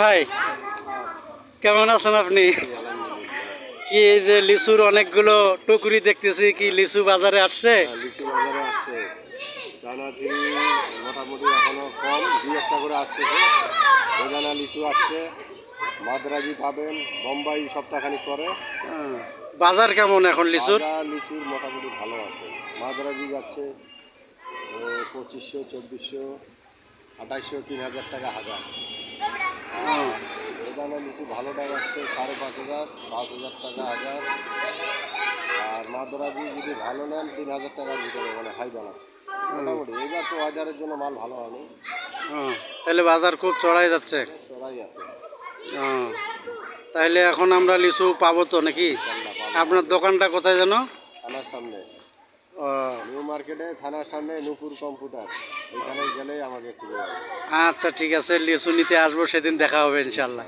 ভাই কেমন আছেন আপনি? কি এই যে লিচুর অনেকগুলো টুকরি দেখতেছি, কি লিচু বাজারে আসছে? লিচু বাজারে আসছে। চানাচুর মোটামুটি এখনো কম, দুই একটা করে আসতেছে। বেদানা লিচু আসছে, মাদ্রাজি পাবেন, বোম্বাই সপ্তাহখানিক পরে। বাজার কেমন এখন লিচুর? লিচুর মোটামুটি ভালো আছে। মাদ্রাজি যাচ্ছে 2500, 2400, 2800, 3000 টাকা হাজার। বেদানা লিচু ভালোটা যাচ্ছে 5500, 5000 টাকা হাজার। আর মাদ্রাজি যদি ভালো নেন 3000 টাকার ভিতরে, মানে হাই দানা মোটামুটি। এবার তো বাজারের জন্য মাল ভালো হয়নি, তাহলে বাজার খুব চড়াই যাচ্ছে। চড়াই আছে। তাহলে এখন আমরা লিচু পাবো তো নাকি? আপনার দোকানটা কোথায় যেন? থানার সামনে, নিউ মার্কেটে, থানার সামনে নূপুর কম্পিউটার, ওইখানে গেলেই আমাকে খুঁজে পাবে। আচ্ছা ঠিক আছে, লিচু নিতে আসবো, সেদিন দেখা হবে ইনশাল্লাহ।